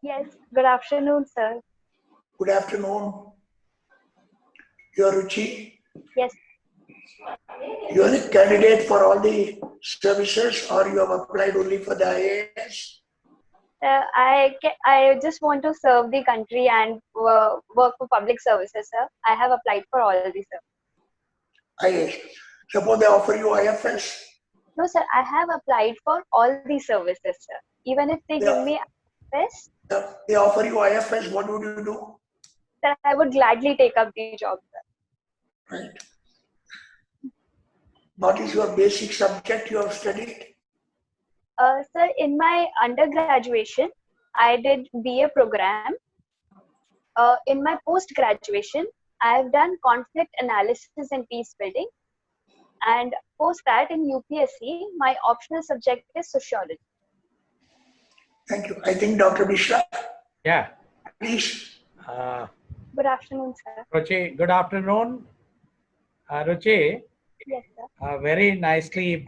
Yes, good afternoon, sir. Good afternoon. You are Ruchi. Yes, You are the candidate for all the services, or you have applied only for the IAS? I just want to serve the country and work for public services, sir. I have applied for all these, sir. IAS. Suppose they offer you IFS. No, sir, I have applied for all these services, sir. Even if they They, give me access, they offer you IFS. What would you do? sir, I would gladly take up the job, sir. Right. What is your basic subject you have studied? Sir, in my undergraduation, I did BA program. In my post graduation, I have done conflict analysis and peace building. And post that in UPSC, my optional subject is sociology. Thank you. I think Dr. Mishra, Yeah. please. Good afternoon, sir. Ruchi, good afternoon. Ruchi, Yes, sir. very nicely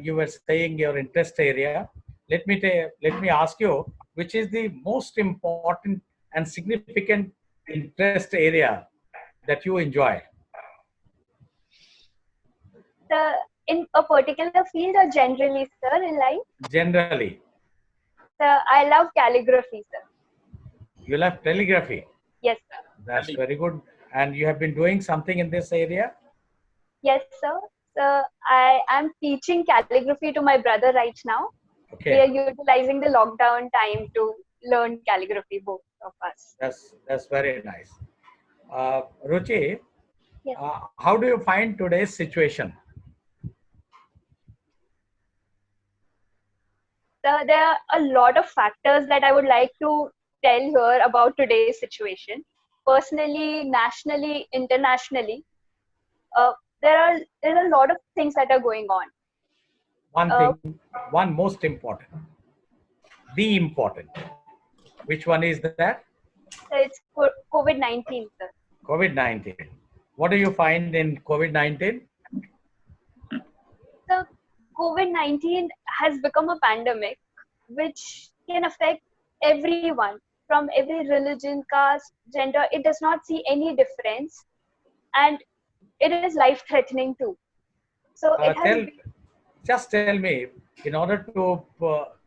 you were saying your interest area. Let me ask you, which is the most important and significant interest area that you enjoy? In a particular field or generally, sir, in life? Generally. Sir, I love calligraphy, sir. You love calligraphy? Yes, sir. That's very good. And you have been doing something in this area? Yes, sir. So I am teaching calligraphy to my brother right now. Okay. We are utilizing the lockdown time to learn calligraphy, both of us. That's very nice. Ruchi, Yes. How do you find today's situation? So there are a lot of factors that I would like to tell here about today's situation. Personally, nationally, internationally, there's a lot of things that are going on. One most important, the important. Which one is that? So it's COVID-19, sir. COVID-19. What do you find in COVID-19? So COVID-19 has become a pandemic which can affect everyone from every religion, caste, gender. It does not see any difference, and it is life-threatening too. So it has. Just tell me, in order to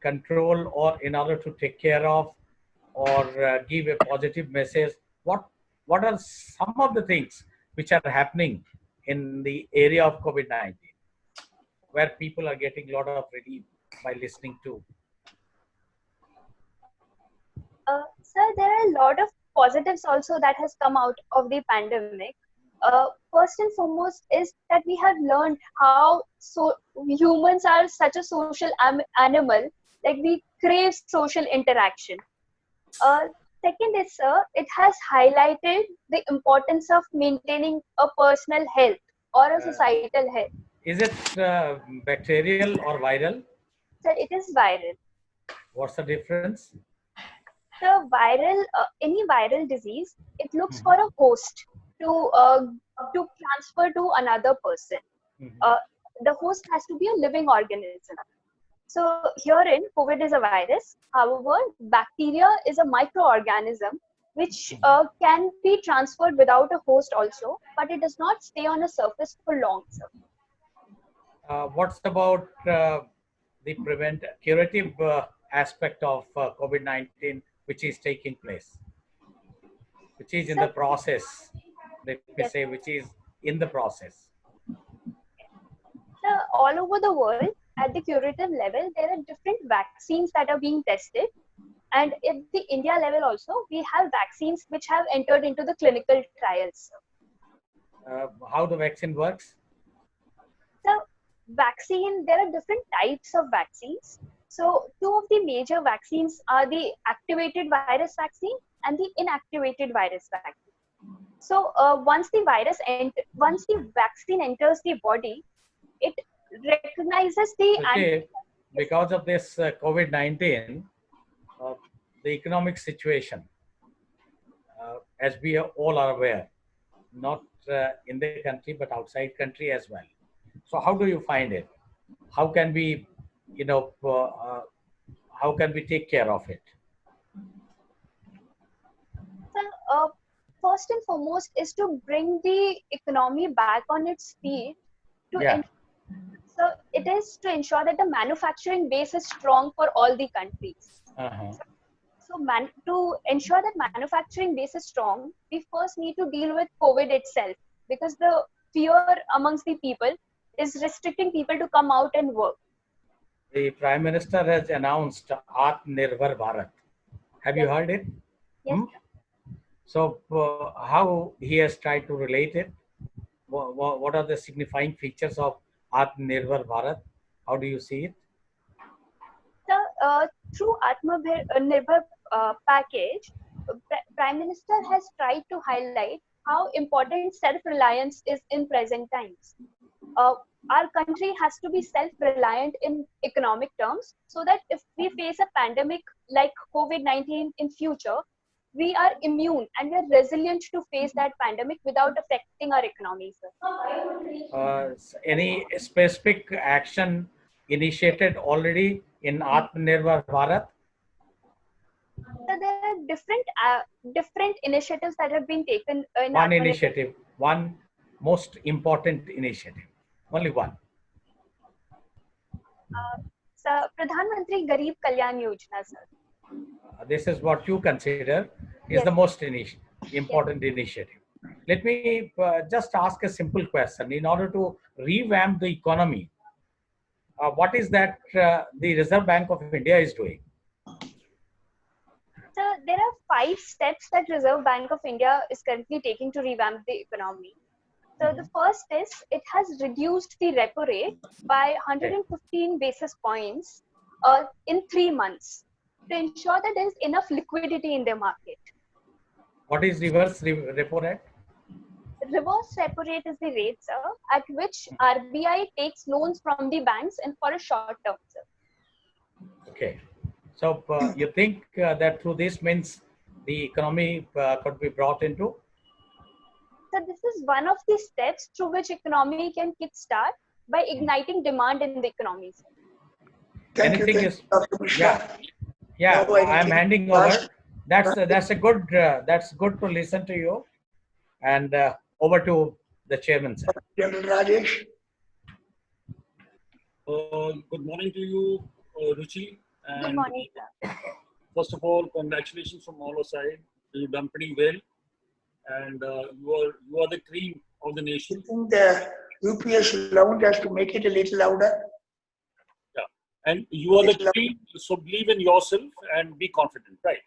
control or in order to take care of or give a positive message, what are some of the things which are happening in the area of COVID-19, where people are getting a lot of relief by listening to? Sir, there are a lot of positives also that has come out of the pandemic. First and foremost is that we have learned how humans are such a social animal, like we crave social interaction. Second is, sir, it has highlighted the importance of maintaining a personal health or a societal health. Is it bacterial or viral? Sir, it is viral. What's the difference? So any viral disease, it looks for a host to transfer to another person. The host has to be a living organism. So herein, COVID is a virus. However, bacteria is a microorganism which can be transferred without a host also, but it does not stay on a surface for long. What's about the curative aspect of COVID-19, which is taking place, which is in the process? Let me say, which is in the process. So all over the world, at the curative level, there are different vaccines that are being tested. And at the India level also, we have vaccines which have entered into the clinical trials. How the vaccine works? So there are different types of vaccines. So two of the major vaccines are the activated virus vaccine and the inactivated virus vaccine. So once the vaccine enters the body, it recognizes the. Okay. Because of this COVID-19, the economic situation, as we all are aware, not in the country but outside country as well. So how do you find it? How can we, how can we take care of it? first and foremost is to bring the economy back on its feet. Yeah. So it is to ensure that the manufacturing base is strong for all the countries. Uh-huh. So to ensure that manufacturing base is strong, we first need to deal with COVID itself, because the fear amongst the people is restricting people to come out and work. The Prime Minister has announced Atmanirbhar Bharat. Have you heard it? Yes. So how he has tried to relate it? What are the signifying features of Atmanirbhar Bharat? How do you see it? So, through Atmanirbhar package, Prime Minister has tried to highlight how important self-reliance is in present times. Our country has to be self-reliant in economic terms, so that if we face a pandemic like COVID-19 in future, we are immune and we are resilient to face that pandemic without affecting our economy, sir. Any specific action initiated already in Atmanirbhar Bharat? So there are different initiatives that have been taken in One initiative, one most important initiative, only one. So Pradhan Mantri Garib Kalyan Yojana, sir. This is what you consider is Yes. the most important initiative. Let me just ask a simple question. In order to revamp the economy, what is that the Reserve Bank of India is doing? So there are 5 steps that Reserve Bank of India is currently taking to revamp the economy. So the first is it has reduced the repo rate by 115 basis points in 3 months to ensure that there is enough liquidity in the market. What is reverse repo rate? Reverse repo rate is the rate, sir, at which RBI takes loans from the banks and for a short term, sir. Okay. So you think that through this means the economy could be brought into? So this is one of the steps through which economy can kickstart by igniting demand in the economy, sir. Anything is, Dr. Mishra. yeah. No, I'm handing over. That's a good. That's good to listen to you. And over to the chairman, sir. General Rajesh. Good morning to you, Ruchi. And Good morning, sir. first of all, congratulations from all our side. You've done pretty well, and you are the cream of the nation. I think the UPS lounge has to make it a little louder. Yeah, and you are the cream. So believe in yourself and be confident, right?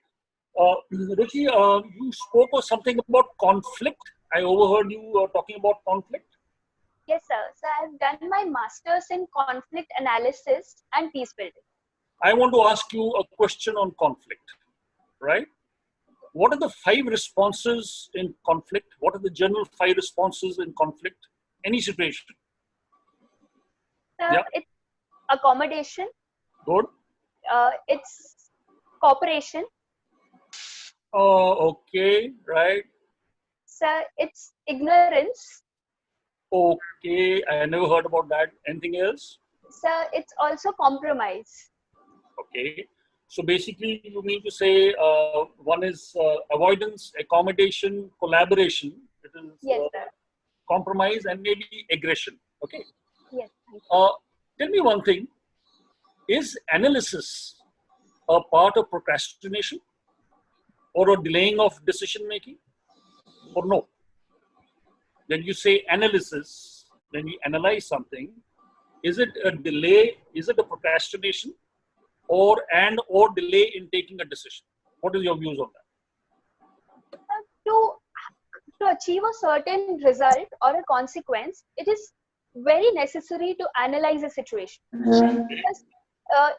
Ruchi, you spoke of something about conflict. I overheard you talking about conflict. Yes, sir. So I've done my master's in conflict analysis and peace building. I want to ask you a question on conflict, right? What are the 5 responses in conflict? What are the general 5 responses in conflict? Any situation? So Yeah. it's accommodation, Good. it's cooperation, Okay, right. so it's ignorance, Okay, I never heard about that. Anything else? so it's also compromise. Okay. So basically, you mean to say one is avoidance, accommodation, collaboration. It is Yes, sir. compromise and maybe aggression. Okay. Yes, thank you. Tell me one thing. Is analysis a part of procrastination or a delaying of decision making, or no? When you say analysis, when you analyze something, is it a delay? Is it a procrastination, or delay in taking a decision? What is your views on that? To achieve a certain result or a consequence, it is very necessary to analyze a situation. Because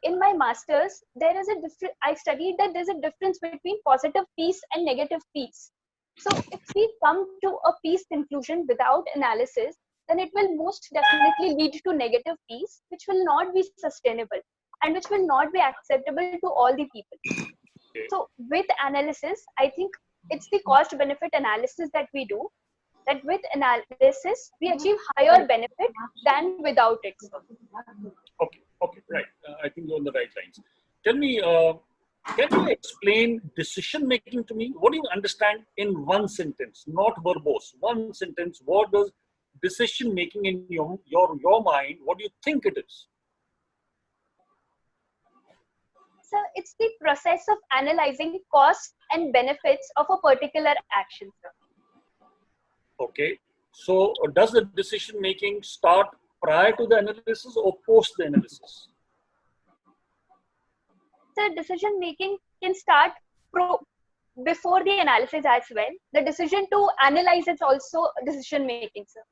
in my master's, there is a different. I studied that there's a difference between positive peace and negative peace. So if we come to a peace conclusion without analysis, then it will most definitely lead to negative peace, which will not be sustainable and which will not be acceptable to all the people. So with analysis, I think it's the cost benefit analysis that we do, that with analysis, we achieve higher benefit than without it. Okay, right. I think you're on the right lines. Tell me, Can you explain decision making to me? What do you understand in one sentence, not verbose? One sentence. What does decision making in your mind? What do you think it is? So it's the process of analyzing costs and benefits of a particular action, sir. Okay. So does the decision making start prior to the analysis or post the analysis? So decision making can start before the analysis as well. The decision to analyze is also decision making, sir.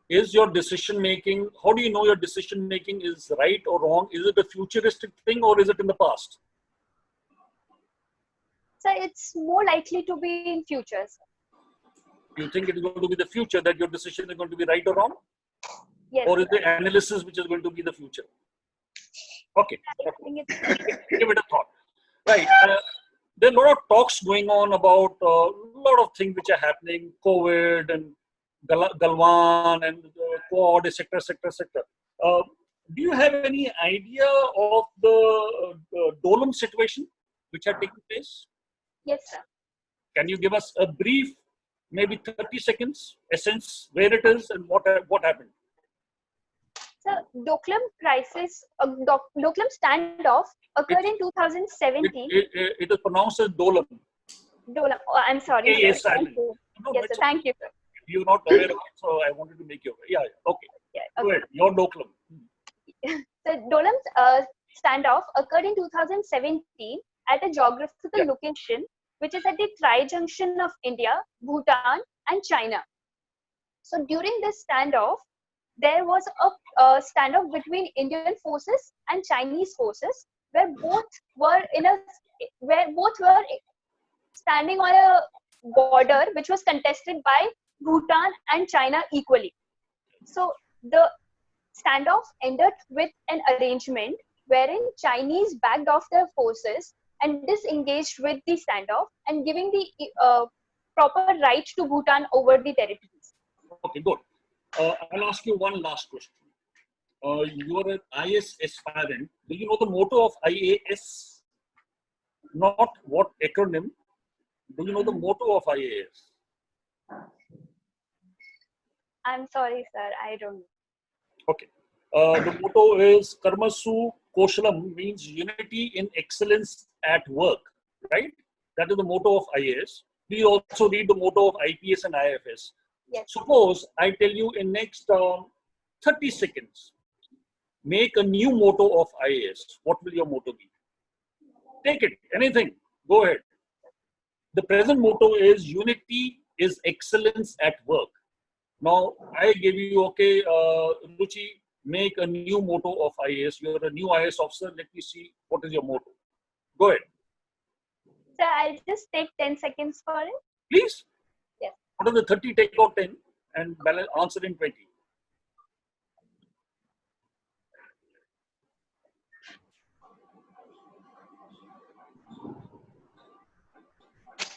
Is your decision making, how do you know your decision making is right or wrong? Is it a futuristic thing or is it in the past? So it's more likely to be in future, sir. You think it is going to be the future that your decision is going to be right or wrong? Yes. Or is the analysis which is going to be the future? Okay. I think it's Give it a thought. Right. There are a lot of talks going on about a lot of things which are happening, COVID and Galwan and Quad, etc., etc., etc. Do you have any idea of the Dolam situation which had taken place? yes, sir. Can you give us a brief, maybe 30 seconds, essence, where it is and what happened? So Doklam crisis, Doklam standoff occurred in 2017. It is pronounced as Dolam. Dolam. Oh, I'm sorry. Yes, sir. Thank you. No, Yes, it's sir. Thank you, sir. You're not aware of it, so I wanted to make you aware. Yeah, okay. Yeah, Go okay. ahead. Your Doklam. So Dolam's standoff occurred in 2017 at a geographical location, which is at the tri-junction of India, Bhutan, and China. So during this standoff, there was a standoff between Indian forces and Chinese forces, where both were standing on a border which was contested by Bhutan and China equally. So the standoff ended with an arrangement wherein Chinese backed off their forces and disengaged with the standoff and giving the proper right to Bhutan over the territories. Okay, good. I'll ask you one last question. You are an IAS aspirant. Do you know the motto of IAS? Not what acronym. Do you know the motto of IAS? I'm sorry, sir. I don't know. Okay. The motto is Karmasu Koshalam, means unity in excellence at work, right? That is the motto of IAS. We also read the motto of IPS and IFS. Yes. Suppose I tell you in next 30 seconds, make a new motto of IAS. What will your motto be? Take it, anything. Go ahead. The present motto is unity is excellence at work. Now, I give you, okay, Ruchi, make a new motto of IAS. You're a new IAS officer. Let me see what is your motto. Go ahead. Sir, I'll just take 10 seconds for it. Please. Yes. Out of the 30, take out 10 and balance, answer in 20.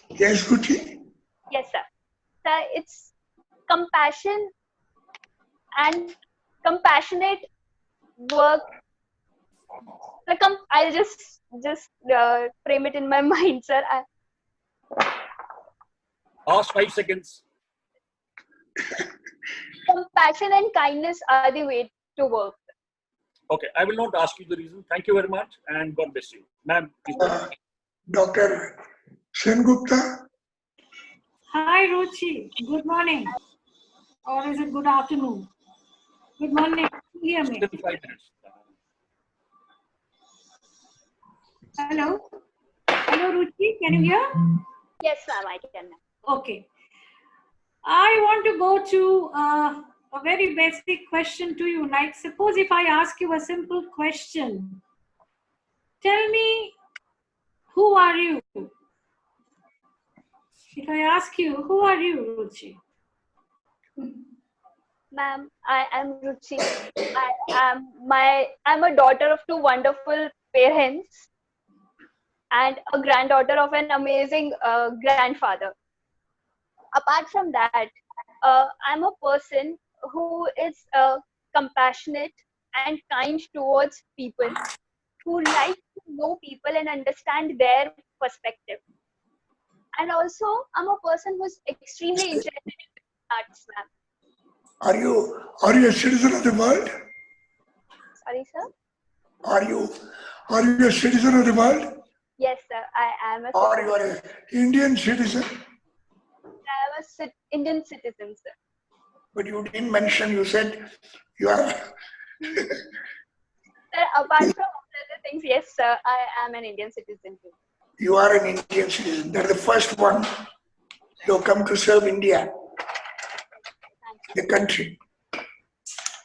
Yes, Ruchi? Yes, sir. Sir, it's compassion and compassionate work. Like, I'll just frame it in my mind, sir. Last 5 seconds. Compassion and kindness are the way to work. Okay, I will not ask you the reason. Thank you very much and God bless you. Ma'am, please. Dr. Sengupta? Hi, Ruchi. Good morning. Or is it good afternoon? Good morning. Can you hear me? Still 5 minutes. Hello? Hello, Ruchi. Can you hear? Yes, ma'am, I can. Okay. I want to go to a very basic question to you. Like, suppose if I ask you a simple question, tell me, who are you? If I ask you, who are you, Ruchi? Ma'am, I am Ruchi. I'm a daughter of two wonderful parents and a granddaughter of an amazing grandfather. Apart from that, I'm a person who is compassionate and kind towards people, who like to to know people and understand their perspective. And also, I'm a person who's extremely interested in arts, ma'am. Are you a citizen of the world? Sorry, sir. Are you a citizen of the world? Yes, sir. I am a Or citizen. you are an Indian citizen? I am a Indian citizen, sir. But you didn't mention, you said you are. Sir, apart from all other things, yes, sir, I am an Indian citizen too. You are an Indian citizen. They're the first one who come to serve India, the country.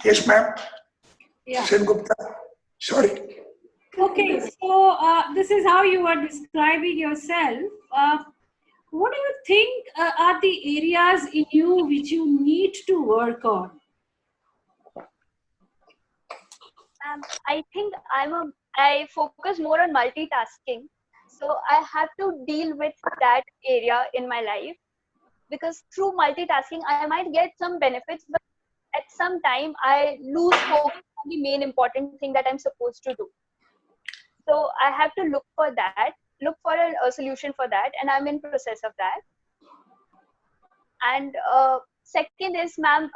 Yes, ma'am. Yeah. Sen Gupta. Sorry. Okay, so this is how you are describing yourself. What do you think are the areas in you which you need to work on? I think I focus more on multitasking. So I have to deal with that area in my life, because through multitasking, I might get some benefits, but at some time I lose focus on the main important thing that I'm supposed to do. So I have to look for a solution for that, and I'm in process of that. And second is, ma'am,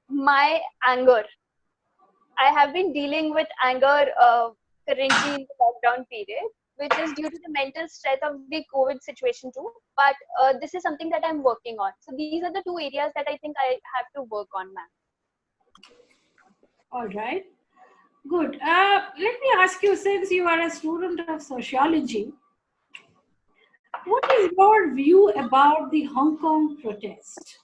my anger. I have been dealing with anger currently in the lockdown period, which is due to the mental stress of the COVID situation too. But this is something that I'm working on. So these are the two areas that I think I have to work on, ma'am. All right. Good. Let me ask you, since you are a student of sociology, what is your view about the Hong Kong protest?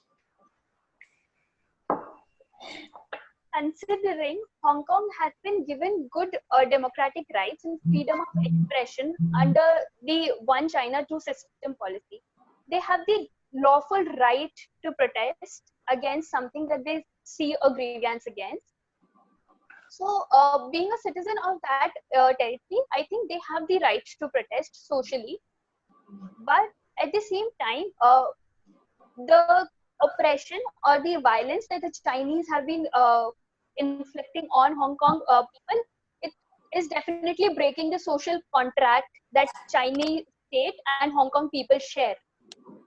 Considering Hong Kong has been given good democratic rights and freedom of expression under the One China, Two System policy, they have the lawful right to protest against something that they see a grievance against. So, being a citizen of that territory, I think they have the right to protest socially. But at the same time, the oppression or the violence that the Chinese have been inflicting on Hong Kong people, it is definitely breaking the social contract that Chinese state and Hong Kong people share,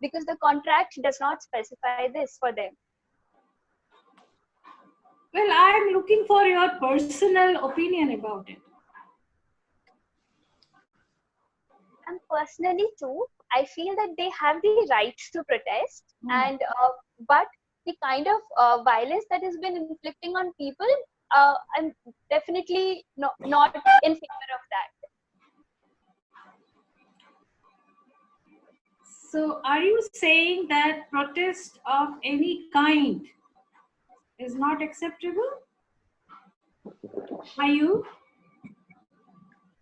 because the contract does not specify this for them. Well, I'm looking for your personal opinion about it. And personally too, I feel that they have the right to protest, and but the kind of violence that has been inflicting on people, I'm definitely not in favor of that. So, are you saying that protest of any kind is not acceptable? Are you?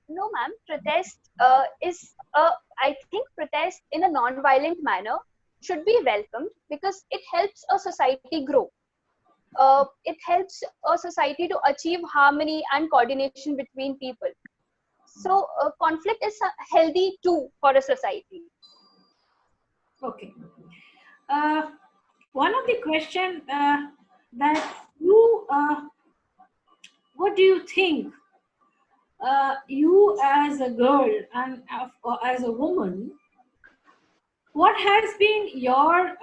No, ma'am. Protest I think protest in a non-violent manner should be welcomed, because it helps a society grow. It helps a society to achieve harmony and coordination between people. So conflict is healthy too for a society. Okay. One of the questions that you, what do you think you as a girl and as a woman, what has been your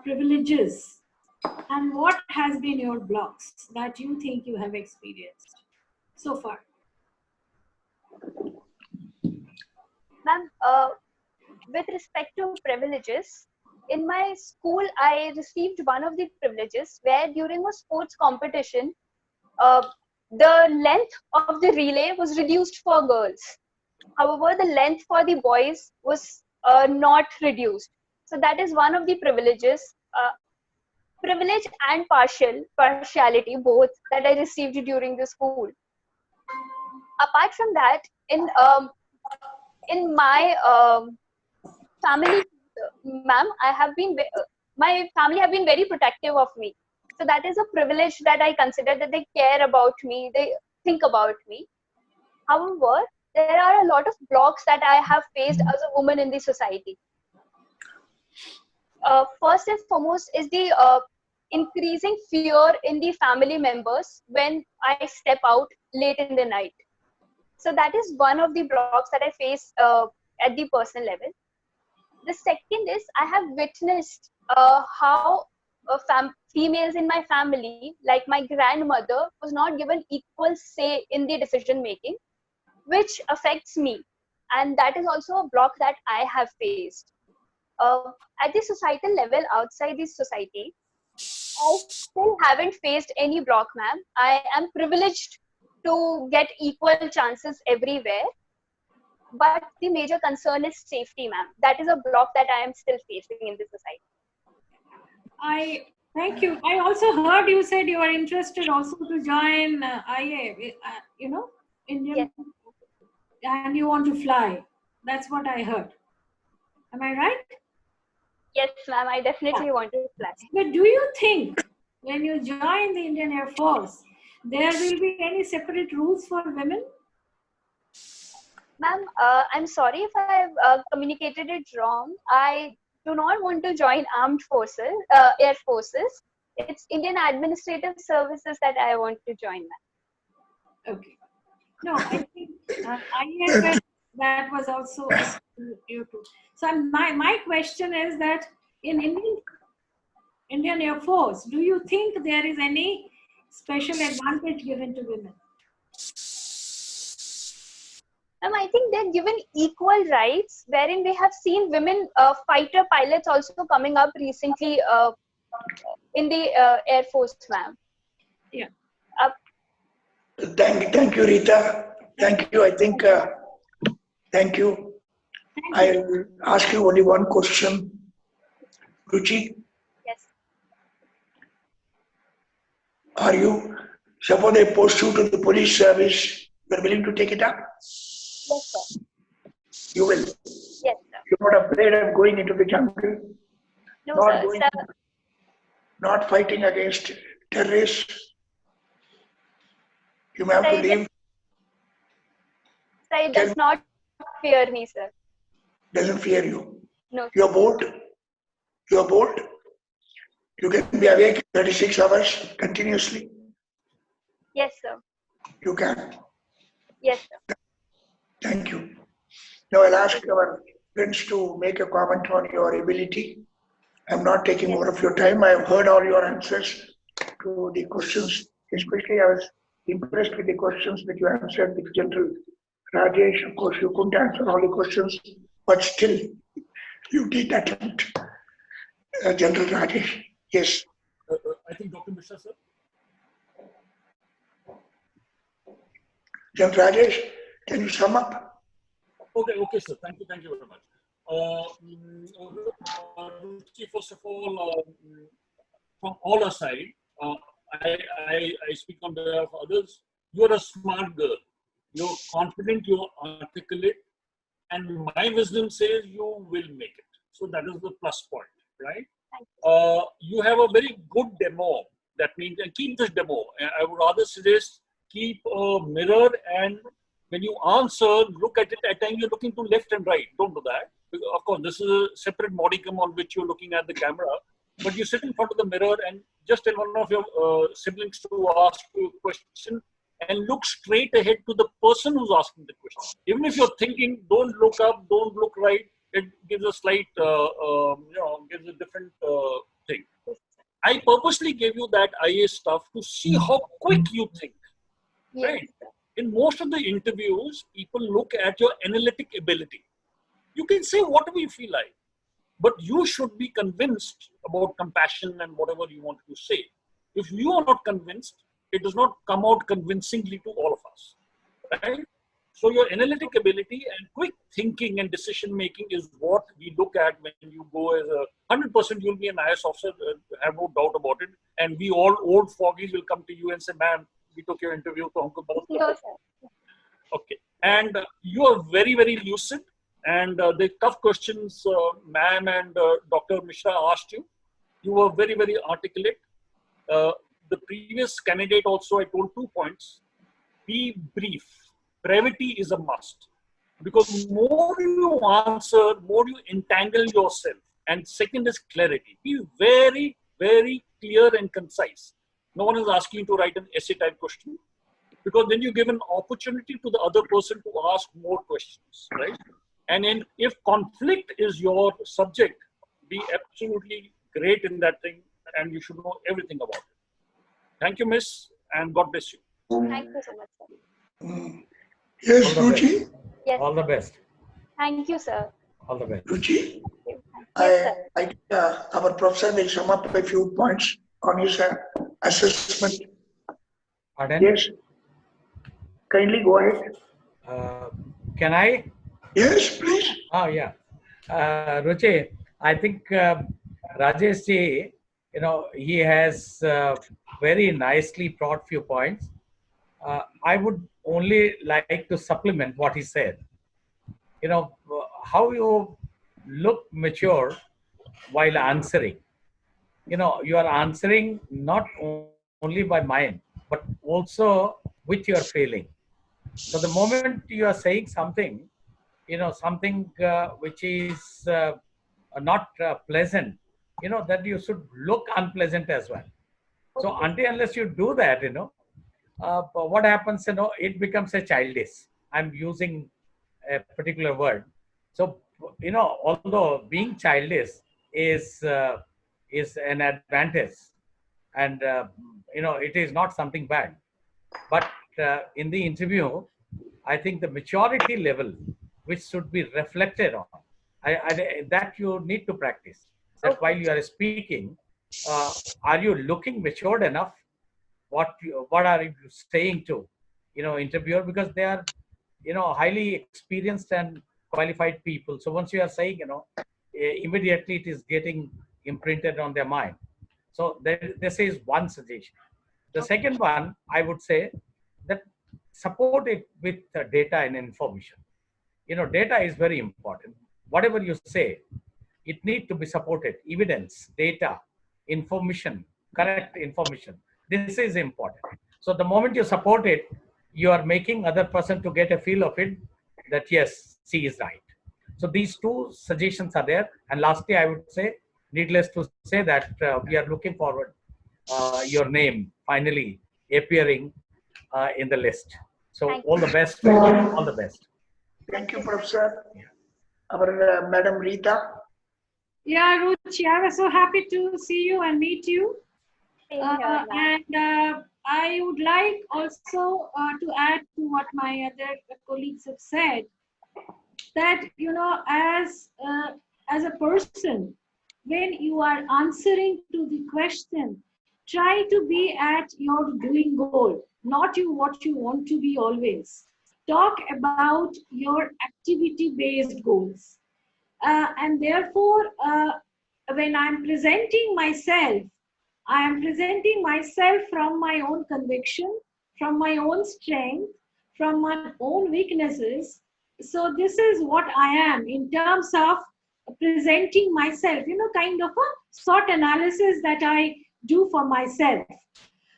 privileges and what has been your blocks that you think you have experienced so far? Ma'am, with respect to privileges, in my school, I received one of the privileges where during a sports competition, the length of the relay was reduced for girls. However, the length for the boys was not reduced. So that is one of the privileges, privilege and partiality, both, that I received during the school. Apart from that, in my family, ma'am, my family have been very protective of me. So that is a privilege that I consider, that they care about me, they think about me. However, there are a lot of blocks that I have faced as a woman in the society. First and foremost is the increasing fear in the family members when I step out late in the night. So that is one of the blocks that I face at the personal level. The second is I have witnessed how females in my family, like my grandmother, was not given equal say in the decision making, which affects me. And that is also a block that I have faced. Uh, at the societal level, outside the society, I still haven't faced any block, ma'am. I am privileged to get equal chances everywhere. But the major concern is safety, ma'am. That is a block that I am still facing in the society. I thank you. I also heard you said you are interested also to join IA, Indian, Yes. and you want to fly. That's what I heard. Am I right? Yes, ma'am. I definitely want to fly. But do you think when you join the Indian Air Force, there will be any separate rules for women? Ma'am, I'm sorry if I've communicated it wrong. I do not want to join armed forces, air forces. It's Indian Administrative Services that I want to join, ma'am. Okay. No, I think IAFS, that was also you too. So my question is that in Indian Air Force, do you think there is any special advantage given to women? I think they're given equal rights, wherein we have seen women fighter pilots also coming up recently in the Air Force, ma'am. Yeah. Thank you, Rita. Thank you. I think, thank you. Thank you. I'll ask you only one question. Ruchi, Yes. are you, suppose they post you to the police service, you're willing to take it up? Yes, sir. You will. Yes, sir. You're not afraid of going into the jungle, No, not sir. going, Sir, not fighting against terrorists. You may have to Sir, leave. sir, it does not fear me, sir. Doesn't fear you. No. You're bold. You're bold. You can be awake 36 hours continuously. Yes, sir. You can. Yes, sir. Thank you. Now I'll ask our friends to make a comment on your ability. I'm not taking more of your time. I've heard all your answers to the questions. Especially I was impressed with the questions that you answered with General Rajesh. Of course, you couldn't answer all the questions, but still you did attempt. General Rajesh. Yes. I think Dr. Mishra, sir. General Rajesh, can you sum up? Okay, sir. Thank you very much. Ruchi, first of all, from all aside, I speak on behalf of others. You're a smart girl. You're confident, you're articulate, and my wisdom says you will make it. So that is the plus point, right? You have a very good demo. That means, and keep this demo. I would rather suggest keep a mirror, and when you answer, look at it at times you're looking to left and right. Don't do that. Of course, this is a separate modicum on which you're looking at the camera, but you sit in front of the mirror and just tell one of your siblings to ask you a question and look straight ahead to the person who's asking the question. Even if you're thinking, don't look up, don't look right. It gives a slight, gives a different thing. I purposely gave you that IA stuff to see how quick you think. Yes, Right. sir. In most of the interviews, people look at your analytic ability. You can say whatever you feel like, but you should be convinced about compassion and whatever you want to say. If you are not convinced, it does not come out convincingly to all of us. Right? So your analytic ability and quick thinking and decision making is what we look at when you go as a 100%. You'll be an IS officer, have no doubt about it. And we all old foggies will come to you and say, "Ma'am, we took your interview." No, sir. Okay, and you are very, very lucid. And the tough questions, ma'am and Dr. Mishra asked you, you were very, very articulate. The previous candidate also, I told 2 points. Be brief. Brevity is a must. Because more you answer, more you entangle yourself. And second is clarity. Be very, very clear and concise. No one is asking you to write an essay type question. because then you give an opportunity to the other person to ask more questions, right? And if conflict is your subject, be absolutely great in that thing, and you should know everything about it. Thank you, Miss, and God bless you. Thank you so much, sir. Yes, All the Ruchi? best. Yes. All the best. Thank you, sir. All the best. Ruchi? Yes, sir. Our professor will sum up a few points on his assessment. Pardon? Yes. Kindly go ahead. Can I? Yes, please. Oh, yeah. Ruchi, I think Rajesh ji, he has very nicely brought few points. I would only like to supplement what he said. How you look mature while answering. You are answering not only by mind, but also with your feeling. So the moment you are saying something, something which is not pleasant, that you should look unpleasant as well. So until unless you do that, but what happens, it becomes a childish. I'm using a particular word. So, although being childish is an advantage, and it is not something bad, but in the interview, I think the maturity level which should be reflected on, that you need to practice. That while you are speaking, are you looking matured enough? What are you saying to, interviewer? Because they are, highly experienced and qualified people. So once you are saying, immediately it is getting imprinted on their mind. So this is one suggestion. The second one, I would say that support it with data and information. Data is very important. Whatever you say, it needs to be supported. Evidence, data, information, correct information. This is important. So the moment you support it, you are making other person to get a feel of it that yes, she is right. So these two suggestions are there. And lastly, I would say, needless to say that we are looking forward your name finally appearing in the list. So all the best. All the best. Thank you, Professor. Our Madam Rita. Yeah, Ruchi, I was so happy to see you and meet you. I would like also to add to what my other colleagues have said, that as a person, when you are answering to the question, try to be at your doing goal, not what you want to be always. Talk about your activity-based goals. And therefore, when I'm presenting myself, I am presenting myself from my own conviction, from my own strength, from my own weaknesses. So this is what I am in terms of presenting myself, kind of a SWOT analysis that I do for myself.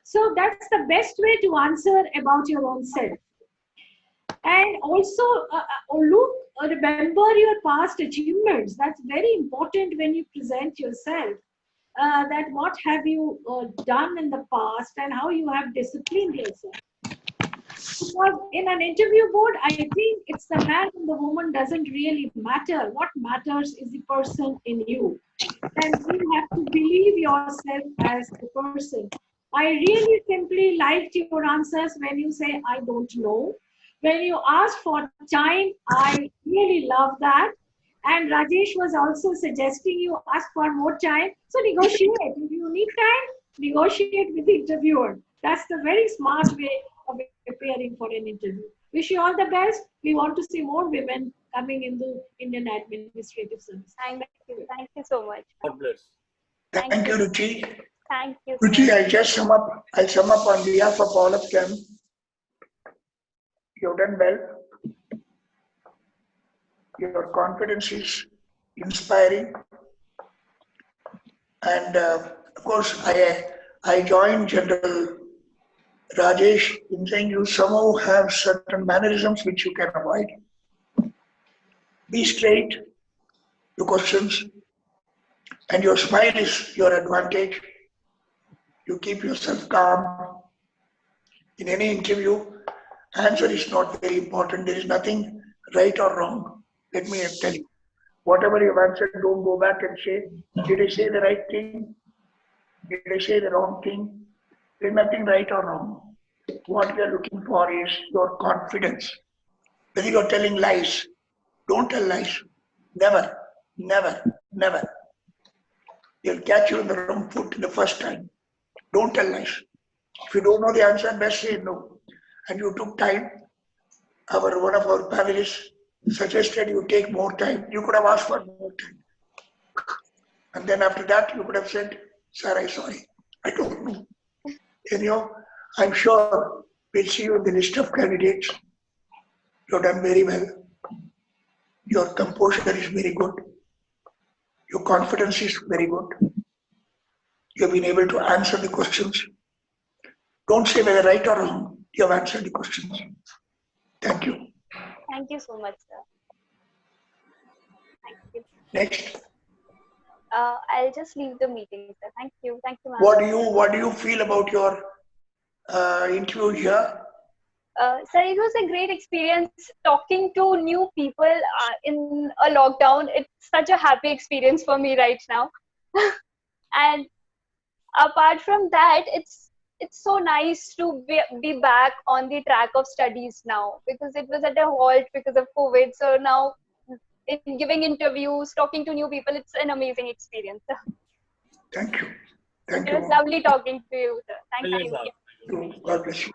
So that's the best way to answer about your own self. And also remember your past achievements. That's very important when you present yourself. That what have you done in the past and how you have disciplined yourself. Because in an interview board, I think it's the man and the woman doesn't really matter. What matters is the person in you. And you have to believe yourself as the person. I really simply liked your answers when you say, I don't know. When you ask for time, I really love that. And Rajesh was also suggesting you ask for more time. So negotiate. If you need time, negotiate with the interviewer. That's the very smart way of preparing for an interview. Wish you all the best. We want to see more women coming into Indian Administrative Service. Thank you. Thank you so much. God bless. Thank you, Ruchi. Thank you. Ruchi, I'll sum up on behalf of all of them. You've done well. Your confidence is inspiring. And of course, I joined General Rajesh in saying you somehow have certain mannerisms which you can avoid. Be straight to questions, and your smile is your advantage. You keep yourself calm, In any interview, answer is not very important. There is nothing right or wrong. Let me tell you. Whatever you've answered, don't go back and say, did I say the right thing? Did I say the wrong thing? There's nothing right or wrong. What we are looking for is your confidence. Whether you're telling lies, don't tell lies. Never, never, never. They'll catch you in the wrong foot the first time. Don't tell lies. If you don't know the answer, best say no. And you took time. One of our panelists suggested you take more time. You could have asked for more time. And then after that, you could have said, sir, I'm sorry. I don't know. Anyhow, I'm sure we'll see you in the list of candidates. You've done very well. Your composure is very good. Your confidence is very good. You have been able to answer the questions. Don't say whether right or wrong. You have answered the questions. Thank you. Thank you so much, sir. Thank you. Next. I'll just leave the meeting, sir. Thank you. Thank you, ma'am. What do you feel about your interview here? Sir, it was a great experience talking to new people in a lockdown. It's such a happy experience for me right now. And apart from that, it's so nice to be back on the track of studies now, because it was at a halt because of COVID. So now, in giving interviews, talking to new people, it's an amazing experience. Thank you. Thank It you. was lovely talking to you, sir. Thank Yes, you. sir. God bless you.